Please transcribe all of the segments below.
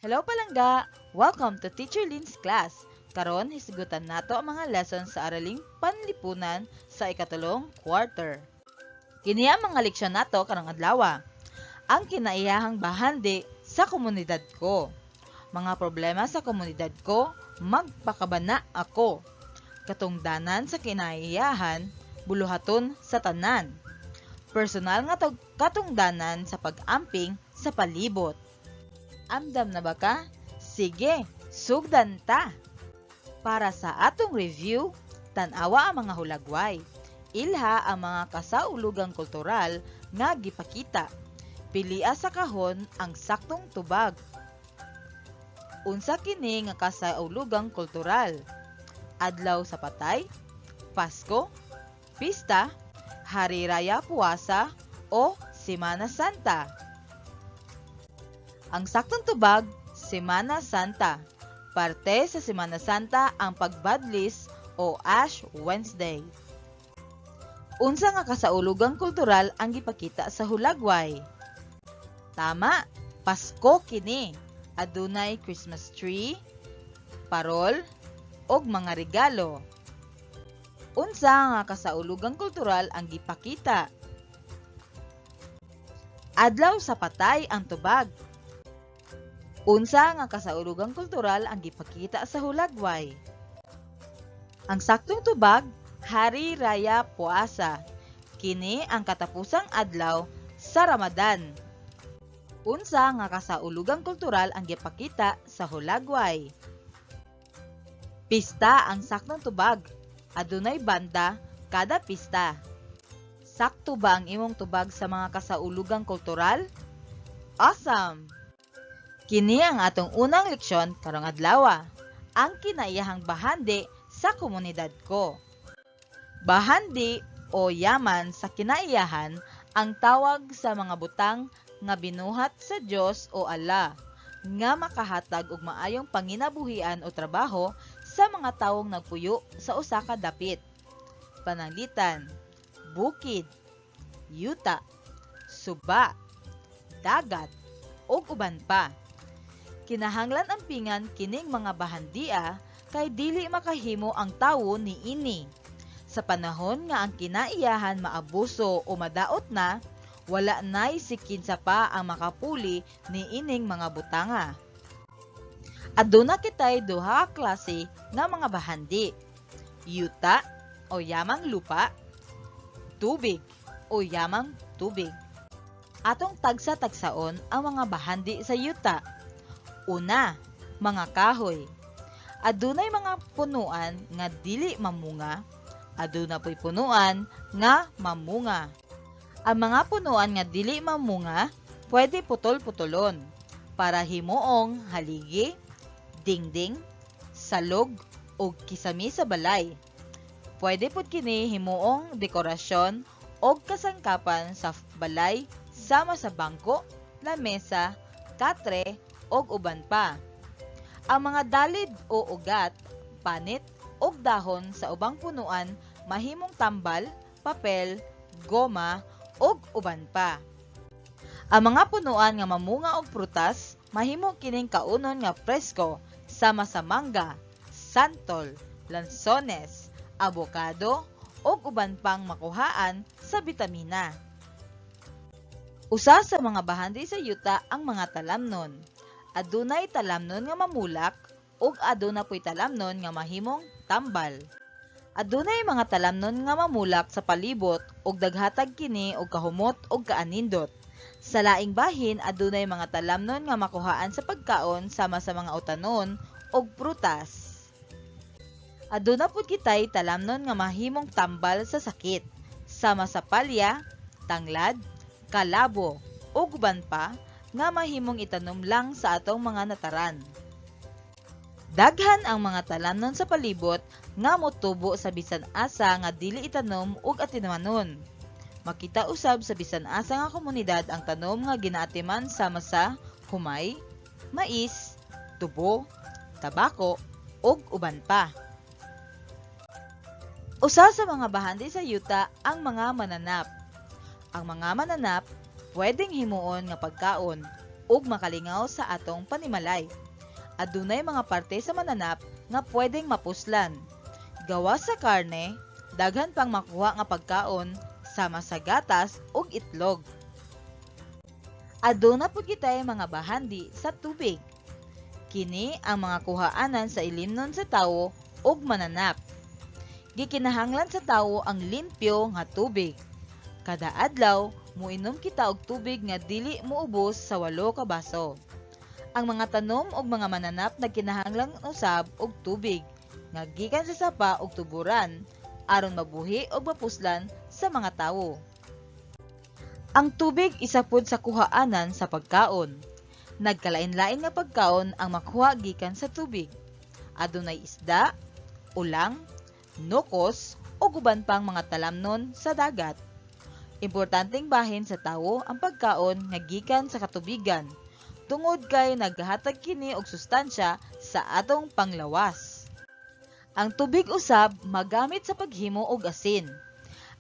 Hello palangga! Welcome to Teacher Lynn's class. Karon hisgutan nato ang mga lessons sa araling panlipunan sa ikatulong quarter. Kini ang mga leksyon nato karong adlaw. Ang kinaiyahang bahandi sa komunidad ko. Mga problema sa komunidad ko, magpakabana ako. Katungdanan sa kinaiyahan, buluhaton sa tanan. Personal nga katungdanan sa pag-amping sa palibot. Amdam na ba ka? Sige, sugdan ta! Para sa atong review, tanawa ang mga hulagway. Ilha ang mga kasaulugang kultural nga gipakita. Pilia sa kahon ang saktong tubag. Unsa kini nga kasaulugang kultural? Adlaw sa patay, Pasko, Pista, Hari Raya Puasa, o Semana Santa. Ang saktong tubag, Semana Santa. Parte sa Semana Santa ang pagbadlis o Ash Wednesday. Unsa nga kasaulugang kultural ang gipakita sa hulagway? Tama, Pasko kini. Adunay Christmas tree, parol, og mga regalo. Unsa nga kasaulugang kultural ang gipakita? Adlaw sa patay ang tubag. Unsa nga kasaulugang kultural ang gipakita sa hulagway? Ang saktong tubag, Hari Raya Puasa. Kini ang katapusang adlaw sa Ramadan. Unsa nga kasaulugang kultural ang gipakita sa hulagway? Pista ang saktong tubag. Adunay banda kada pista. Sakto ba ang imong tubag sa mga kasaulugang kultural? Awesome! Kini ang atong unang leksyon karong adlaw, ang kinaiyahang bahandi sa komunidad ko. Bahandi o yaman sa kinaiyahan ang tawag sa mga butang nga binuhat sa Dios o Allah nga makahatag og maayong panginabuhian o trabaho sa mga tawong nagpuyo sa usa ka dapit. Pananglitan, bukid, yuta, suba, dagat, ug uban pa. Kinahanglan ampingan kining mga bahandia kay dili makahimo ang tawo niini. Sa panahon nga ang kinaiyahan maabuso o madaot na, wala nay sikin sa pa ang makapuli niining mga butanga. Aduna kitay duha ka klase nga mga bahandi. Yuta o yamang lupa, tubig o yamang tubig. Atong tagsa-tagsaon ang mga bahandi sa yuta. Una, mga kahoy. Adunay mga punuan nga dili mamunga, aduna po'y punuan nga mamunga. Ang mga punuan nga dili mamunga, pwede putol-putulon para himuong haligi, dingding, salog, o kisami sa balay. Pwede pud kini himuong dekorasyon o kasangkapan sa balay sama sa bangko, lamesa, katre, og uban pa. Ang mga dalid o ugat, panit, og dahon sa ubang punuan mahimong tambal, papel, goma, og uban pa. Ang mga punuan nga mamunga og prutas mahimo kining kaunon nga presko sama sa mangga, santol, lansones, abokado, og uban pang makuhaan sa bitamina. Usa sa mga bahandi sa yuta ang mga talamnon. Adunay talamnon nga mamulak ug aduna po'y talamnon nga mahimong tambal. Adunay mga talamnon nga mamulak sa palibot ug daghatag kini og kahumot ug kaanindot. Sa laing bahin adunay mga talamnon nga makuhaan sa pagkaon sama sa mga utanon ug prutas. Aduna pud kitay talamnon nga mahimong tambal sa sakit sama sa palya, tanglad, kalabo ug uban pa nga mahimong itanom lang sa atong mga nataran. Daghan ang mga talamnon sa palibot nga motubo sa bisan asa nga dili itanom ug atimanon. Makita usab sa bisan asa nga komunidad ang tanom nga ginaatiman sama sa humay, mais, tubo, tabako ug uban pa. Usa sa mga bahandi sa yuta ang mga mananap. Ang mga mananap pwedeng himuon nga pagkaon ug makalingaw sa atong panimalay. Adunay mga parte sa mananap nga pwedeng mapuslan. Gawas sa karne, daghan pang makuha nga pagkaon sama sa gatas ug itlog. Aduna pud kitay mga bahandi sa tubig. Kini ang mga kuhaanan sa ilimnon sa tawo ug mananap. Gikinahanglan sa tawo ang limpyo nga tubig. Kada adlaw, muinom kita og tubig nga dili moubos sa 8 ka baso. Ang mga tanom ug mga mananap nagkinahanglan usab og tubig nga gikan sa sapa ug tuburan aron mabuhi ug mapuslan sa mga tawo. Ang tubig isa pud sa kuhaanan sa pagkaon. Nagkalain-lain nga pagkaon ang makuha gikan sa tubig. Adunay isda, ulang, nukos ug uban pang mga talamnon sa dagat. Importanteng bahin sa tawo ang pagkaon nga gikan sa katubigan tungod kay naghatag kini og sustansya sa atong panglawas. Ang tubig usab magamit sa paghimo og asin.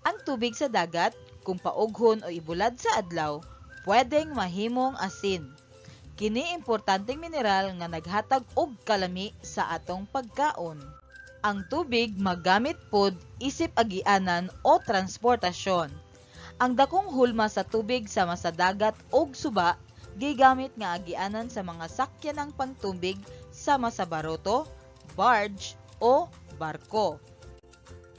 Ang tubig sa dagat, kung paughon o ibulad sa adlaw, pwedeng mahimong asin. Kini importanteng mineral nga naghatag og kalami sa atong pagkaon. Ang tubig magamit pod isip agianan o transportasyon. Ang dakong hulma sa tubig sama sa dagat ug suba gigamit nga agianan sa mga sakyanang pangtubig sama sa baroto, barge o barko.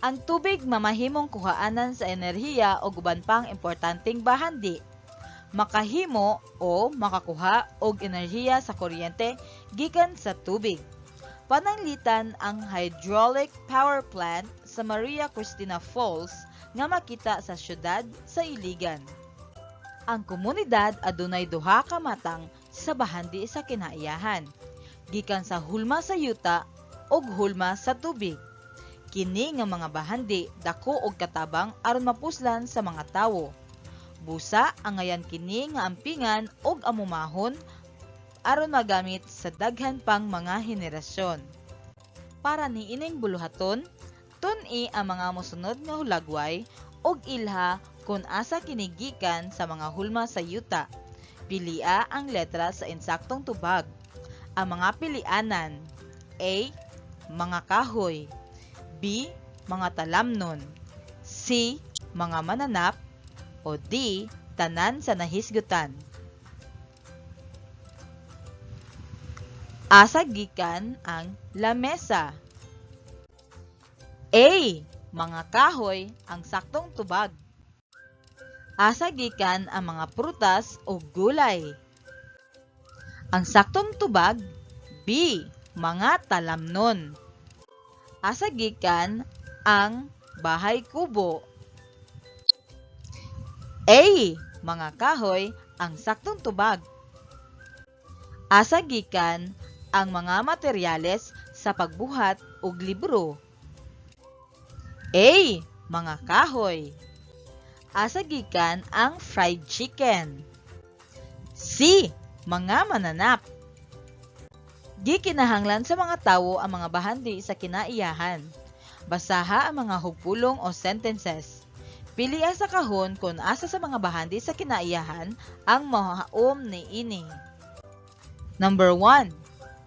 Ang tubig mamahimong kuhaanan sa enerhiya o uban pang importanteng bahandi. Makahimo o makakuha og enerhiya sa kuryente gikan sa tubig. Pananglitan ang hydraulic power plant sa Maria Cristina Falls nga makita sa syudad sa Iligan. Ang komunidad adunay 2 ka matang sa bahandi sa kinaiyahan, gikan sa hulma sa yuta ug hulma sa tubig. Kini nga mga bahandi dako og katabang aron mapuslan sa mga tawo. Busa ang ngayan kini nga ampingan og amumahon aron magamit sa daghan pang mga henerasyon. Para niining buluhaton, tun-i ang mga mosunod nga hulagway og ilha kung asa kinigikan sa mga hulma sa yuta. Pilia ang letra sa insaktong tubag. Ang mga pilianan: A. Mga kahoy, B. Mga talamnon, C. Mga mananap, o D. Tanan sa nahisgutan. Asa gikan ang lamesa? A. Mga kahoy ang saktong tubag. Asa gikan ang mga prutas o gulay? Ang saktong tubag, B. Mga talamnon. Asa gikan ang bahay kubo? A. Mga kahoy ang saktong tubag. Asa gikan ang mga materyales sa pagbuhat og libro? A. Mga kahoy. Asa gikan ang fried chicken? C. Mga mananap. Gikinahanglan sa mga tawo ang mga bahandi sa kinaiyahan. Basaha ang mga hugpulong o sentences. Pilia sa kahon kung asa sa mga bahandi sa kinaiyahan ang mahaom ni ini. Number 1.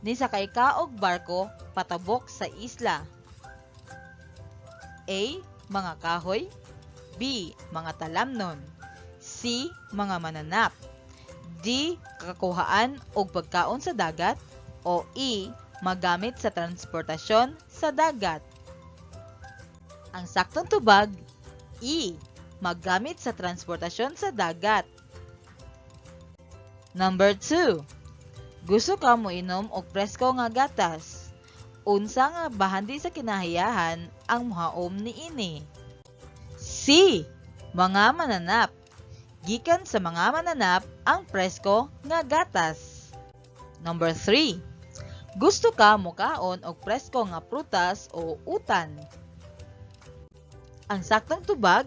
Nisakay ka og barko patabok sa isla. A. Mga kahoy, B. Mga talamnon, C. Mga mananap, D. Kakuhaan og pagkaon sa dagat, o E. Magamit sa transportasyon sa dagat. Ang saktong tubag, E. Magamit sa transportasyon sa dagat. Number 2. Gusto ka mo inom og presko nga gatas? Unsa nga bahandi sa kinahiyahan ang mohaom niini? C. Mga mananap. Gikan sa mga mananap ang presko nga gatas. Number 3. Gusto ka mokaon og presko nga prutas o utan? Ang saktong tubag,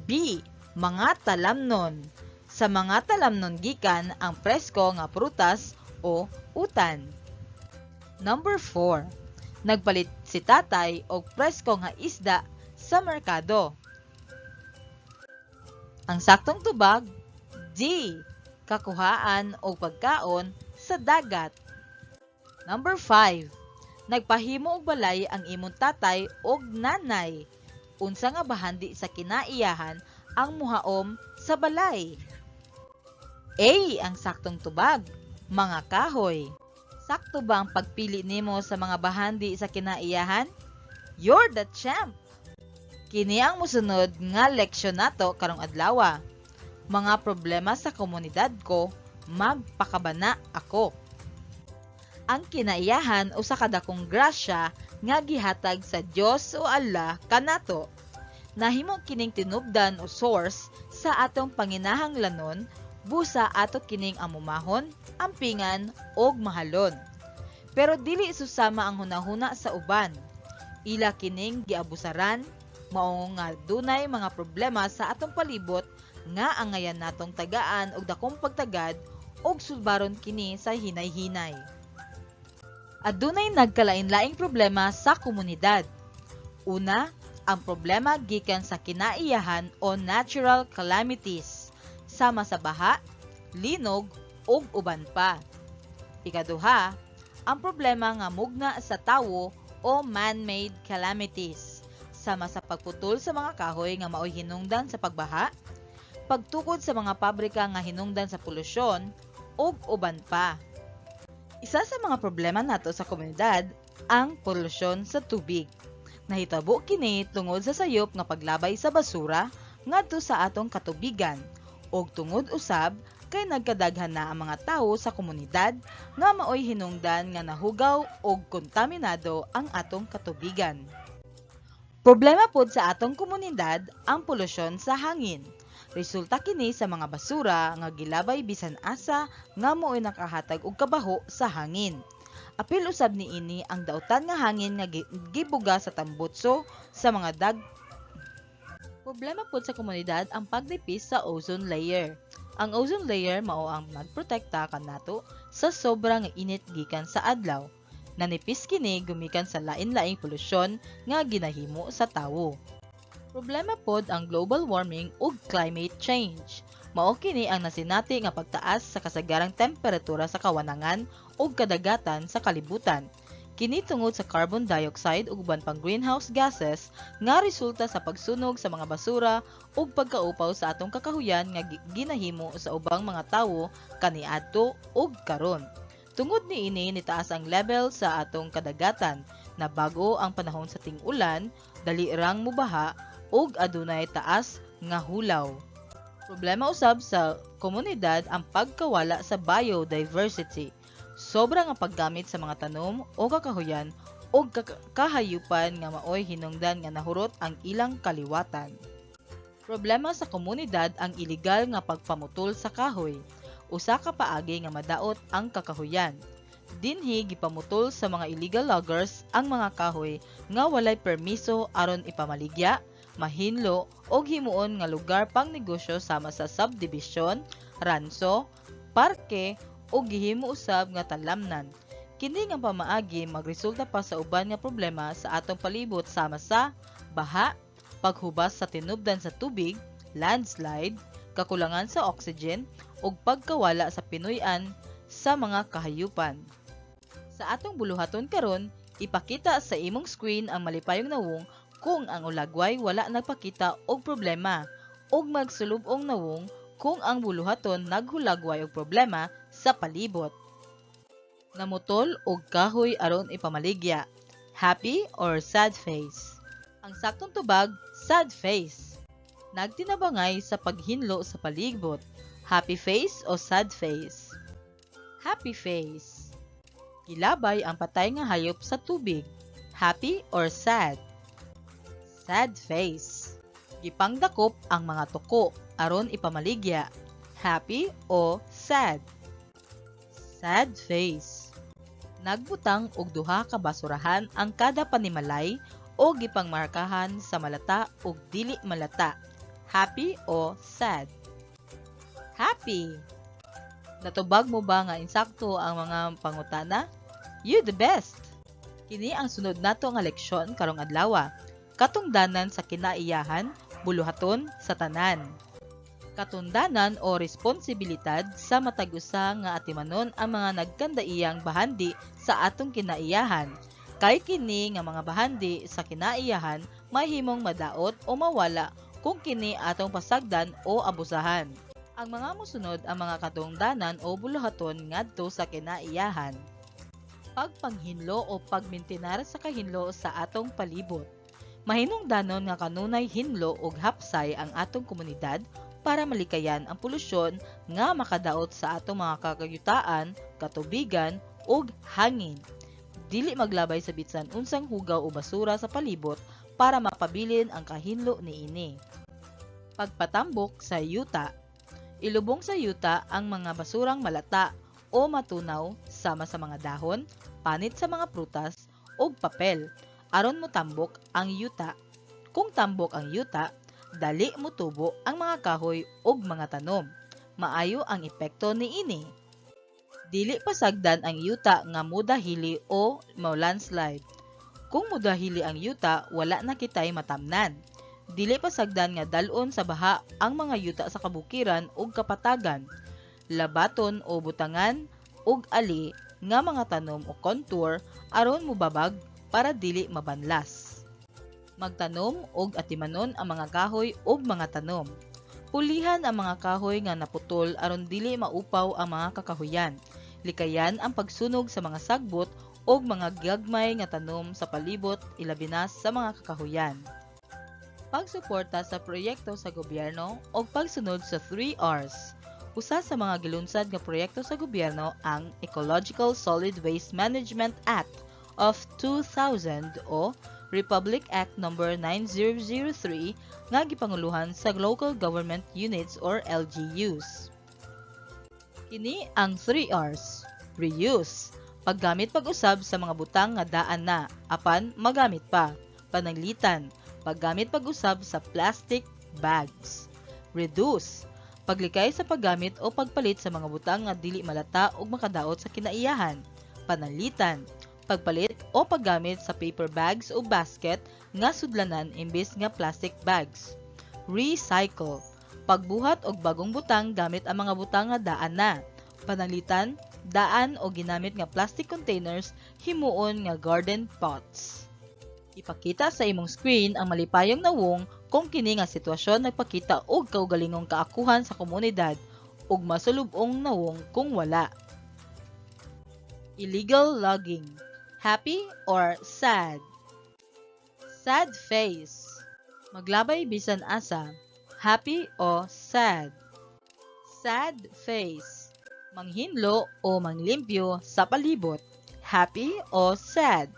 B. Mga talamnon. Sa mga talamnon gikan ang presko nga prutas o utan. Number 4. Nagpalit si tatay og presko nga isda sa merkado. Ang saktong tubag, D. kakuhaan o pagkaon sa dagat. Number 5. Nagpahimo og balay ang imong tatay og nanay. Unsa nga bahandi sa kinaiyahan ang muhaom sa balay? A. Ang saktong tubag, mga kahoy. Sakto ba ang pagpili nimo sa mga bahandi sa kinaiyahan? You're the champ! Kini ang musunod nga leksyon nato karong adlaw. Mga problema sa komunidad ko, magpakabana ako. Ang kinaiyahan usa ka dakong grasya nga gihatag sa Dios o Allah kanato. Nahimo kining tinubdan o source sa atong panginahanglanon, busa ato kining amumahon, ampingan og mahalon. Pero dili susama ang hunahuna sa uban. Ila kining giabusaran, mao nga dunay mga problema sa atong palibot nga angayan natong tagaan og dakong pagtagad og sulbaron kini sa hinay-hinay. Adunay nagkalain-laing problema sa komunidad. Una, ang problema gikan sa kinaiyahan o natural calamities, sama sa baha, linog, ug uban pa. Ikaduha, ang problema nga mugna sa tawo o man-made calamities, sama sa pagputol sa mga kahoy nga maoy hinungdan sa pagbaha, pagtukod sa mga pabrika nga hinungdan sa polusyon, ug uban pa. Isa sa mga problema nato sa komunidad ang polusyon sa tubig. Nahitabo kini tungod sa sayop nga paglabay sa basura ngadto sa atong katubigan ug tungod usab kay nagkadaghan na ang mga tawo sa komunidad nga maoy hinungdan nga nahugaw ug kontaminado ang atong katubigan. Problema pod sa atong komunidad ang polusyon sa hangin. Resulta kini sa mga basura nga gilabay bisan asa nga mo'y nakahatag og kabaho sa hangin. Apil usab niini ang dautan nga hangin nga gibuga sa tambutso sa mga Problema pod sa komunidad ang pagdipis sa ozone layer. Ang ozone layer mao ang nagprotekta kanato sa sobra nga init gikan sa adlaw. Nanipis kini gumikan sa lain-laing polusyon nga ginahimo sa tawo. Problema pod ang global warming ug climate change. Mao kini ang nasinati nga pagtaas sa kasagarang temperatura sa kawanangan ug kadagatan sa kalibutan. Kini tungod sa carbon dioxide ug uban pang greenhouse gases nga resulta sa pagsunog sa mga basura ug pagkaupaw sa atong kakahuyan nga ginahimo sa ubang mga tawo kaniadto ug karon. Tungod niini nitaas ang level sa atong kadagatan na bago ang panahon sa ting-ulan, dali rang mubaha ug adunay taas nga hulaw. Problema usab sa komunidad ang pagkawala sa biodiversity. Sobra nga paggamit sa mga tanom o kakahuyan o kahayupan nga maoy hinungdan nga nahurot ang ilang kaliwatan. Problema sa komunidad ang iligal nga pagpamutol sa kahoy. Usa ka paagi nga madaot ang kakahuyan. Dinhi gipamutol sa mga illegal loggers ang mga kahoy nga walay permiso aron ipamaligya, mahinlo o himuon nga lugar pang negosyo sama sa subdivision, ranso, parke o gihimo usab nga talamnan. Kini nga pamaagi magresulta pa sa uban nga problema sa atong palibot sama sa baha, paghubas sa tinubdan sa tubig, landslide, kakulangan sa oxygen ug pagkawala sa pinuy-an sa mga kahayupan. Sa atong buluhaton karon, ipakita sa imong screen ang malipayong nawong kung ang ulagway wala nagpakita og problema ug magsulub-ong nawong kung ang buluhaton naghulagway og problema sa palibot. Namutol og kahoy aron ipamaligya. Happy or sad face? Ang saktong tubag, sad face. Nagtinabangay sa paghinlo sa palibot. Happy face o sad face? Happy face. Gilabay ang patay nga hayop sa tubig. Happy or sad? Sad face. Gipangdakop ang mga tuko aron ipamaligya. Happy o sad? Sad face. Nagbutang og duha ka basurahan ang kada panimalay o gipangmarkahan sa malata ug dili malata. Happy o sad? Happy. Natubag mo ba nga insakto ang mga pangutana? You the best. Kini ang sunod nato nga leksyon karong adlaw. Katungdanan sa kinaiyahan, buluhaton sa tanan. Katundanan o responsibilidad sa matag usa nga atimanon ang mga nagkandaiyang bahandi sa atong kinaiyahan. Kay kini nga mga bahandi sa kinaiyahan mahimong madaot o mawala kung kini atong pasagdan o abusahan. Ang mga mosunod ang mga katungdanan o buluhaton ngadto sa kinaiyahan. Pagpanghinlo o pagmintinar sa kahinlo sa atong palibot. Mahinungdanon nga kanunay hinlo ug hapsay ang atong komunidad para malikayan ang polusyon nga makadaot sa atong mga kakayutaan, katubigan ug hangin. Dili maglabay sa bitsan unsang hugaw o basura sa palibot para mapabilin ang kahinlo niini. Pagpatambok sa yuta. Ilubong sa yuta ang mga basurang malata o matunaw sama sa mga dahon, panit sa mga prutas ug papel aron motambok ang yuta. Kung tambok ang yuta, dali motubo ang mga kahoy ug mga tanom. Maayo ang epekto niini. Dili pasagdan ang yuta nga mudahili o landslide. Kung mudahili ang yuta, wala na kitay matamnan. Dili pasagdan nga dalon sa baha ang mga yuta sa kabukiran ug kapatagan. Labaton o butangan ug ali nga mga tanom o contour aron mubabag para dili mabanlas. Magtanom og atimanon ang mga kahoy ug mga tanom. Pulihan ang mga kahoy nga naputol aron dili maupaw ang mga kakahuyan. Likayan ang pagsunog sa mga sagbot ug mga gagmay nga tanom sa palibot ilabi na sa mga kakahuyan. Pagsuporta sa proyekto sa gobyerno o pagsunod sa 3 Rs. Usa sa mga gilunsad nga proyekto sa gobyerno ang Ecological Solid Waste Management Act of 2000 o Republic Act No. 9003 nga gipanguluhan sa Local Government Units or LGUs. Kini ang 3 Rs. Reuse. Paggamit pag-usab sa mga butang nga daan na, apan magamit pa. Pananglitan. Paggamit pag-usab sa plastic bags. Reduce. Paglikay sa paggamit o pagpalit sa mga butang nga dili malata ug makadaot sa kinaiyahan. Pananglitan. Pagpalit o paggamit sa paper bags o basket nga sudlanan imbes nga plastic bags. Recycle. Pagbuhat og bagong butang gamit ang mga butang nga daan na. Pananglitan, daan o ginamit nga plastic containers himuon nga garden pots. Ipakita sa imong screen ang malipayong nawong kung kini nga sitwasyon nagpakita og kaugalingong kaakuhan sa komunidad ug masulubong nawong kung wala. Illegal logging. Happy or sad? Sad face. Maglabay bisan asa. Happy o sad? Sad face. Manghinlo o manglimpyo sa palibot. Happy o sad?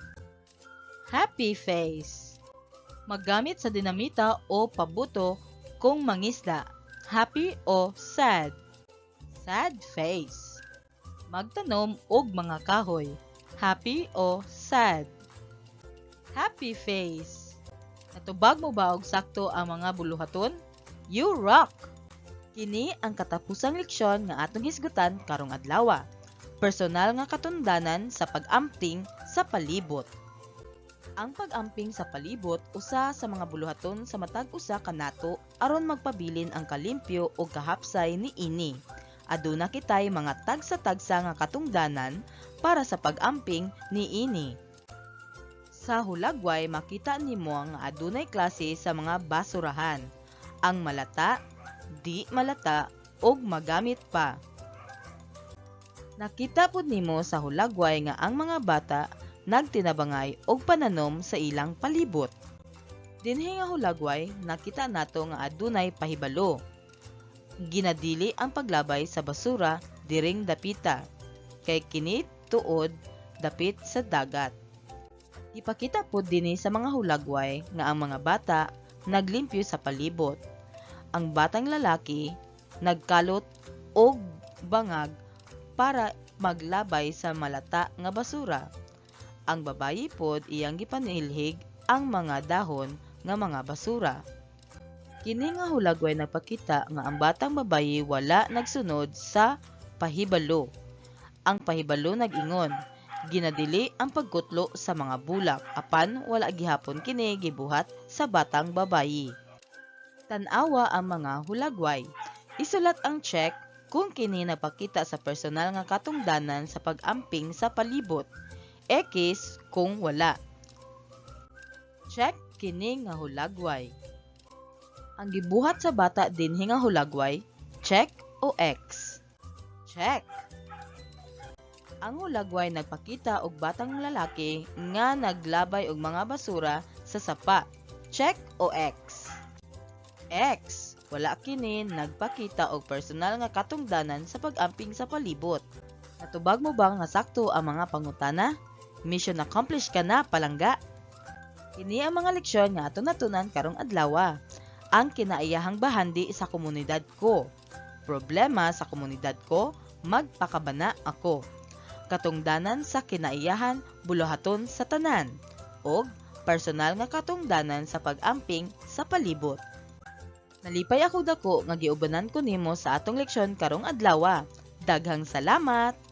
Happy face. Maggamit sa dinamita o pabuto kung mangisda. Happy o sad? Sad face. Magtanom og mga kahoy. Happy o sad? Happy face. Natubag mo ba og sakto ang mga buluhaton? You rock! Kini ang katapusang leksyon nga atong hisgutan karong adlaw. Personal nga katundanan sa pag-amping sa palibot. Ang pag-amping sa palibot usa sa mga buluhaton sa matag usa kanato aron magpabilin ang kalimpyo o kahapsay niini. Aduna kitay mga tagsa-tagsa nga katungdanan para sa pag-amping niini. Sa hulagway makita nimo ang adunay klase sa mga basurahan. Ang malata, di malata ug magamit pa. Nakita pud nimo sa hulagway nga ang mga bata nagtinabangay og pananom sa ilang palibot. Dinhi nga hulagway nakita nato nga adunay pahibalo. Ginadili ang paglabay sa basura diring dapita kay kini tuod dapit sa dagat. Ipakita pud dinhi sa mga hulagway nga ang mga bata naglimpyo sa palibot. Ang batang lalaki nagkalot og bangag para maglabay sa malata nga basura. Ang babayi pod iyang gipanilhig ang mga dahon nga mga basura. Kini nga hulagway nagpakita nga ang batang babayi wala nagsunod sa pahibalo. Ang pahibalo nag-ingon, ginadili ang pagkutlo sa mga bulak apan wala gihapon kini gibuhat sa batang babayi. Tan-awa ang mga hulagway. Isulat ang check kung kini napakita sa personal nga katungdanan sa pag-amping sa palibot. X kung wala. Check kini nga hulagway. Ang gibuhat sa bata dinhi nga hulagway, check o X? Check. Ang hulagway nagpakita og batang lalaki nga naglabay og mga basura sa sapa. Check o X? X. Wala kini nagpakita og personal nga katungdanan sa pag-amping sa palibot. Natubag mo ba nga sakto ang mga pangutana? Mission accomplished ka na, palangga. Kini ang mga leksyon nga aton natunan karong adlaw. Ang kinaiyahang bahandi sa komunidad ko. Problema sa komunidad ko, magpakabana ako. Katungdanan sa kinaiyahan, buluhaton sa tanan. Og personal nga katungdanan sa pag-amping sa palibot. Nalipay ako dako nga giubanan ko nimo sa atong leksyon karong adlaw. Daghang salamat!